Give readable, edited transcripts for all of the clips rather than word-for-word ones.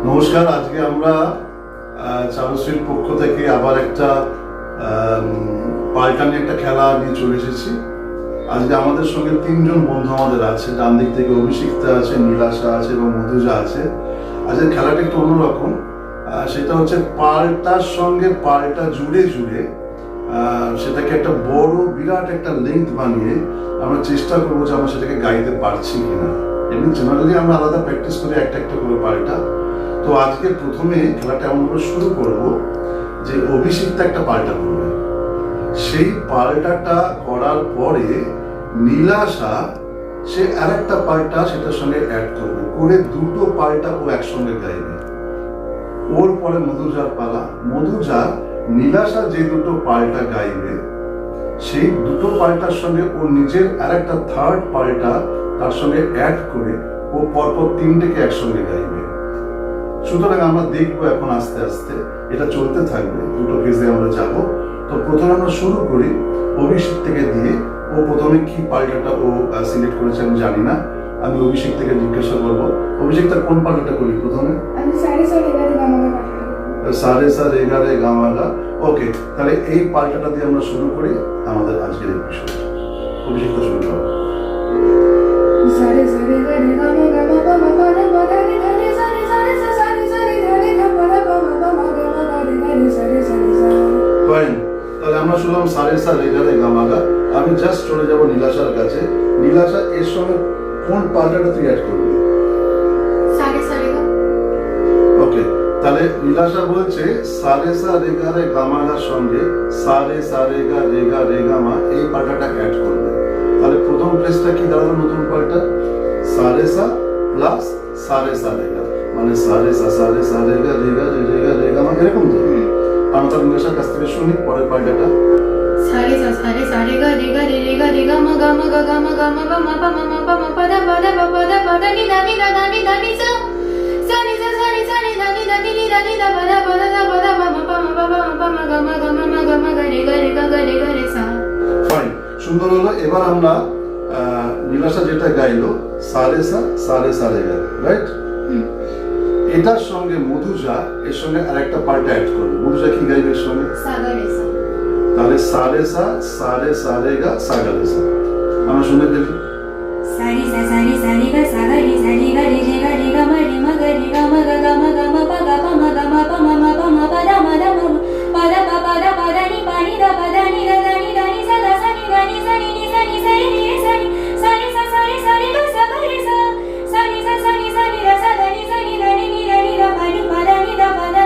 নমস্কার। আজকে আমরা চারুশ্রীর পক্ষ থেকে আবার একটা পাল্টা নিয়ে একটা খেলা নিয়ে চলে এসেছি। আজকে আমাদের সঙ্গে তিনজন বন্ধু আমাদের আছে। ডান দিক থেকে অভিষিক্তা আছে, নীলাশা আছে এবং মধুজা আছে। আজকের খেলাটা একটু অন্যরকম। সেটা হচ্ছে পাল্টার সঙ্গে পাল্টা জুড়ে জুড়ে সেটাকে একটা বড় বিরাট একটা লেন্থ বানিয়ে আমরা চেষ্টা করবো যে আমরা সেটাকে গাইতে পারছি কিনা। এমনি জেনারেলি আমরা আলাদা প্র্যাকটিস করি একটা একটা করে পাল্টা। তো আজকে প্রথমে খেলাটা এমনভাবে শুরু করব যে অভিষিক্তা একটা পাল্টা করবে, সেই পাল্টাটা করার পরে নীলাশা সে আর একটা পাল্টা সেটার সঙ্গে অ্যাড করবে, করে দুটো পাল্টা ও একসঙ্গে গাইবে। ওর পরে মধুজার পালা। মধুজা নীলাশা যে দুটো পাল্টা গাইবে সেই দুটো পাল্টার সঙ্গে ও নিজের আর একটা থার্ড পাল্টা তার সঙ্গে অ্যাড করে ও পরপর তিনটেকে একসঙ্গে গাইবে। সুতরাং আমরা দেখবো এখন আস্তে আস্তে এটা চলতে থাকবে, দুটো ফেজে আমরা যাব। তো প্রথমে আমরা শুরু করি অভিষেক থেকে দিয়ে। ও প্রথমে কি পাল্টাটা ও সিলেক্ট করেছে আমি জানি না, আমি অভিষেক থেকে জিজ্ঞাসা করবো। অভিষেক তার কোন পাল্টাটা করি প্রথমে? আমি সাড়ে সাড়ে এগারে গামাগা সাড়ে সাড়ে এগারে গামাগা। ওকে, তাহলে এই পাল্টাটা দিয়ে আমরা শুরু করি আমাদের আজকের এপিসোড। অভিষেকটা শুরু করো। সাড়ে সাড়ে এগারে গামাগা বাবা বাবা রে বাবা রে রে সাড়ে সাড়ে সাড়ে সাড়ে রে রে বাবা বাবা বাবা গামাগা রে রে সাড়ে সাড়ে সাড়ে। ফাইন, তাহলে আমরা শুনলাম সাড়ে সাড়ে এগারে গামাগা। আমি জাস্ট চলে যাব নীলাশার কাছে। নীলাশা এর সঙ্গে কোন পাল্টাটা তুই অ্যাড করবি? সাড়ে সাড়ে গা। ওকে, তাহলে নীলাশা বলছে সাড়ে সাড়ে এগারে গামাগার সঙ্গে সাড়ে সাড়ে গা রেগা রেগামা এই পাল্টাটা অ্যাড করবে। তাহলে প্রথম প্লেসটা কি দাঁড়ালো নতুন পাল্টা? সাড়ে সা প্লাস সাড়ে সাড়ে গা, মানে সাড়ে সাড়ে গা রেগা রেগা রেগামা, এরকম তো। আমরা তার নীলাশার কাছ থেকে শুনি পরের পাল্টাটা। সাড়ে সাড়ে গা রে গা রে রে গা রে গামা গামা গা গামা গামা বা মা পা মা মা পা মা পা দা পা দা পা পা দা পা দা নি দা নি দা দা নি দা নি সা সানি সা সানি সানি দা নি দা নি নি দা নি দা পা দা পা দা পা দা পা মা পা মা পা মা পা মা গামা গামা মা গামা গা রে গা রে গা গা রে গা রে সা। ফাইন, সুন্দর হলো। এবার আমরা নীলাশা যেটা গাইলো সাড়ে সাড়ে গা, রাইট? এটার সঙ্গে মধুজা এর সঙ্গে আরেকটা পাল্টা অ্যাড করবে। মধুজা কি গাইবে এর সঙ্গে? সাগা রে সা। তাহলে সাড়ে সাড়ে গা সাগা রে সা। আমরা শুনে ফেলি। सारी सा सारी गा सागा रे सारी गा रे रे गा रे गा मा रे मा गा रे गा मा गा मा पा गा पा मा गा मा पा मा पा दा मा दा पा दा पा दा नी पा नी दा नी दा नी दा नी सा दा सा नी दा नी सा नी नी सा नी सा नी सा नी सारी सा सारी गा सागा रे सा सारी सा नी दा सा दा नी सा नी दा नी नी दा पा नी पा दा नी दा पा दा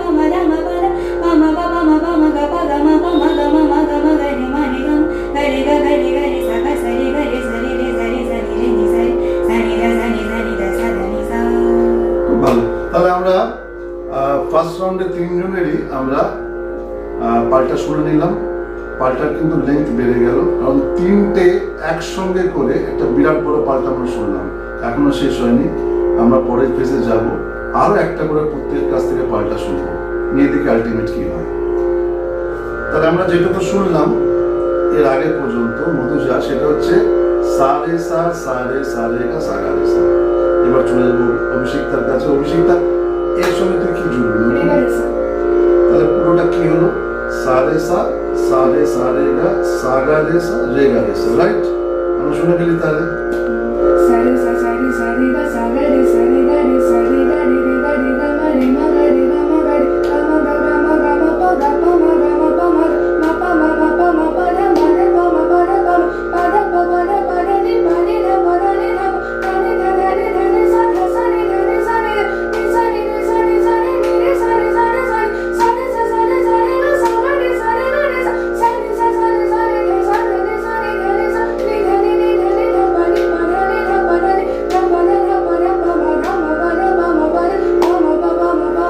पा मा दा मा पा दा पा मा गा पा गा मा गा मा गा मा गा रे मा रे गा रे सागा सारी गा रे सारी रे सारी सारी रे नी सारी सारी दा सा दा नी सा। খুব ভালো। তাহলে আমরা ফার্স্ট রাউন্ডে তিনজনেরই আমরা পাল্টা শুনে নিলাম। পাল্টার কিন্তু লেন্থ বেড়ে গেল, কারণ তিনটে একসঙ্গে করে একটা বিরাট বড় পাল্টা আমরা শুনলাম। এখনো শেষ হয়নি, আমরা পরের ফেজে যাব। আরো একটা করে প্রত্যেকের কাছ থেকে পাল্টা শুনবো, নিয়ে দেখি আলটিমেট কি হয়। তাহলে আমরা যেটুকু শুনলাম এর আগে পর্যন্ত মধুজা, সেটা হচ্ছে সাড়ে সাড়ে গা সাগা রে সা। এবার চলে যাবো অভিষেকতার কাছে। অভিষেকতা এর সঙ্গে তুই কি জুড়বি? তাহলে পুরোটা কি হলো? সাড়ে সাড়ে গা সাগা রে সা রেগা রে সা, রাইট? আমরা শুনে ফেলি তাহলে। সাড়ে সাড়ে গা সাগা রে সাড়ে গা রে সাড়ে গা রে রে গা রে গা মা রে মা গা রে গা মা গা রে গা মা গা মা পা গা পা মা গা মা পা মা পা দা মা রে পা মা পা দা পা দা পা দা নি পা নি দা পা দা নি দা দা নি দা দা নি সা দা সা নি দা নি সা নি নি সা নি নি সা নি সা নি নি রে সা নি সা নি সা নি সাড়ে সাড়ে গা সাগা রে সাড়ে গা রে সা সাড়ে সাড়ে রে সা নি সা নি দা নি সা নি দা নি নি দা নি দা পা নি পা দা নি দা পা দা নি দা পা দা দা পা দা পা মা গা মা পা দা পা মা পা দা পা মা পা পা মা পা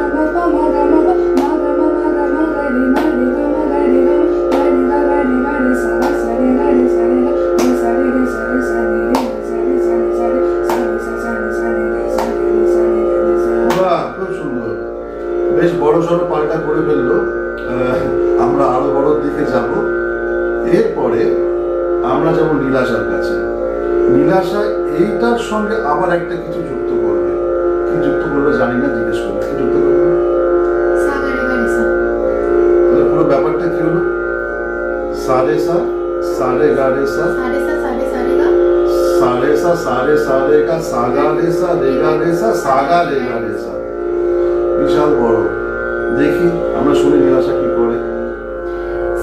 মা গা পা গা মা পা মা গা মা পা মা গা মা গা রে মা রে গা মা গা রে গা মা রে গা রে সা সাড়ে গা রে সাড়ে গা রে সাড়ে রে সাড়ে সাড়ে রে সাড়ে সাড়ে সাড়ে সাড়ে সাড়ে সাড়ে রে সাড়ে রে সাড়ে রে সা। বাহ, খুব সুন্দর। বেশ বড় সড়ো পাল্টা করে ফেললো। আমরা আরো বড় দিকে যাব। এরপরে আমরা যাব নীলাশার কাছে। নীলাশা এইটার সঙ্গে আবার একটা কিছু যুক্ত করবে। কি যুক্ত করবে রে সা সারে গা রে সা সারে সা সারে সারে গা সাগা রে সা রে গা রে সা সাগা রে গা রে সা। বিশাল বড়। দেখি আমরা শুনি নীলাশা কি করে।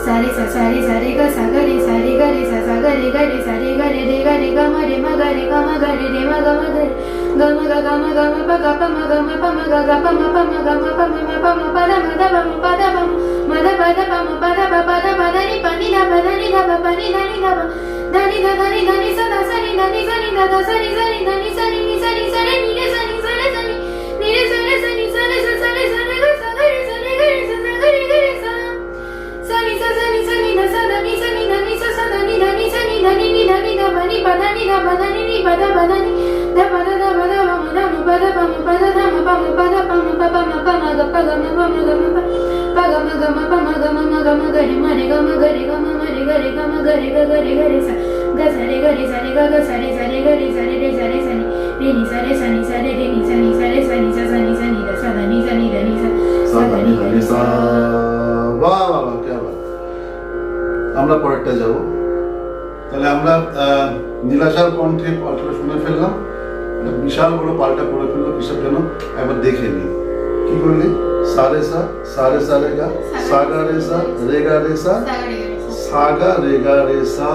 सारे सा सारे सारे गा सा गा रे सा सा गा रे सारे गा रे गा मा रे मा गा रे रे मा गा मा गा रे गा मा गा मा पा मा गा पा मा गा पा मा गा मा पा मा पा दा मा दा पा दा मा दा पा दा पा दा नी पा नी दा पा नी दा पा नी दा नी दा दा नी दा सा दा सा नी दा नी सा नी दा दा सा नी दा नी सा नी सा नी सा रे नी रे सा नी सा रे सा नी रे सा रे सा नी सा रे सा सा रे सा रे गा सा गा रे सा रे गा रे सा सा गा रे सा सा नी सा नी दा सा दा नी सा नी दा नी सा सा दा नी दा नी सा नी दा नी दा नी दा नी पा दा नी दा पा दा नी नी पा दा नी दा पा दा दा मा दा मा पा दा पा दा मा पा दा पा मा पा मा पा मा गा पा गा मा पा मा गा मा पा गा मा गा मा पा मा गा मा गा रे मा रे गा मा गा रे गा मा रे गा रे गा मा गा रे सा गा सा रे गा रे सा रे गा गा सा रे गा रे सा रे सा नी रे नी सा रे सा नी सा रे रे नी सा रे सा नी सा नी दा सा दा नी सा नी दा नी सा সা গা নি রে সা। বাহ বাহ বাহ, কি বাত। আমরা পরেরটা যাব। তাহলে আমরা নীলাশার কণ্ঠে পাল্টা শুনে ফেললাম। একটা বিশাল বড় পাল্টা করে ফেললো কিসের জন্য একবার দেখে নিই। কি করলি? সারে সা সারে গা সাগা রে সা রে গা রে সা সাগা রে গা রে সা।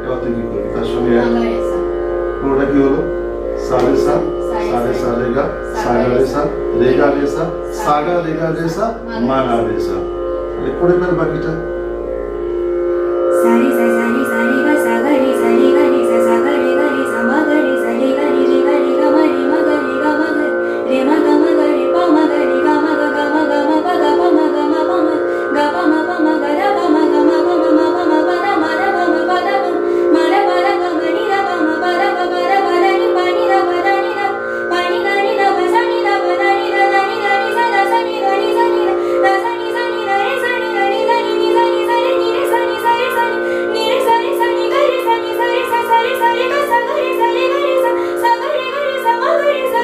এবার তুই কি করবি তার সঙ্গে পুরোটা কি হলো? সারে সা সারে গা সাগা রে সা রে গা রে সা সাগা রে গা রে সা মা গা রে সা। তাহলে করে ফেল বাকিটা। सारे सा सारे सारे गा सा गा रे सा गा रे सा मा गा रे सा रे गा गा मा रे मा गा रे मा गा रे पा मा गा मा पा गा मा गा गा पा मा गा दा पा मा गा मा पा दा मा दा पा दा मा दा गा मा नी दा पा दा नी पा नी दा पा नी दा पा नी दा पा सा नी दा पा दा नी सा दा सा नी दा नी सा नी दा सा नी दा रे सा नी दा नी सा नी सा रे नी रे सा नी सा रे सा नी रे सा रे सा नी गा रे सा नी सा रे सा रे गा सा गा रे सा सा गा रे सा मा गा रे सा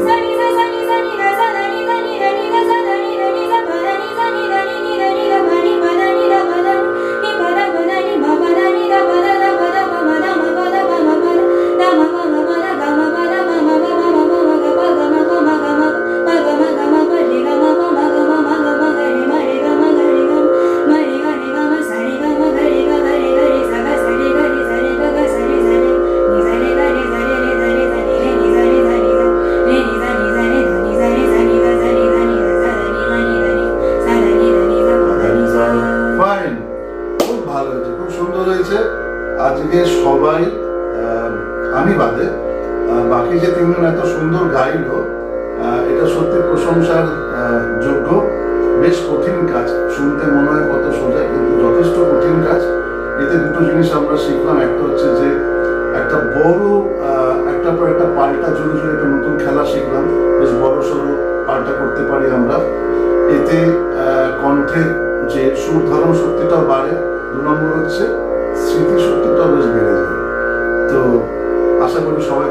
सा नी दा सा नी दा सा दा नी दा नी दा सा दा नी दा पा दा नी सा नी दा नी दा पा नी पा दा नी दा पा दा नी पा दा नी मा पा दा नी दा पा दा पा मा दा मा पा दा मा पा दा मा पा दा गा मा पा दा मा गा पा गा मा पा गा पा रे गा मा पा गा रे मा रे गा मा सा रे गा मा गा रे सा गा सा रे गा गा सा रे नी सा रे गा रे सा नी रे नी सा रे नी सा रे सा नी दा सा नी दा नी सा दा नी सा दा नी सा। ফাইন, খুব ভালো হয়েছে, খুব সুন্দর হয়েছে। আজকে সবাই আমি বাদে বাকি যে তিনজন এত সুন্দর গাইলো, এটা সত্যি প্রশংসার যোগ্য। বেশ কঠিন কাজ, শুনতে মনে হয় কত সোজা, কিন্তু যথেষ্ট কঠিন কাজ। এতে দুটো জিনিস আমরা শিখলাম। একটা হচ্ছে যে একটা বড় একটার পর একটা পাল্টা জুড়ে জুড়ে একটা নতুন খেলা শিখলাম। বেশ বড় সড়ো পাল্টা করতে পারি আমরা। এতে কণ্ঠের যে সুর ধারণ শক্তিটাও বাড়ে। 2 নম্বর হচ্ছে স্মৃতি শক্তিটাও বেশ বেড়ে যায়। তো আশা করি সবাই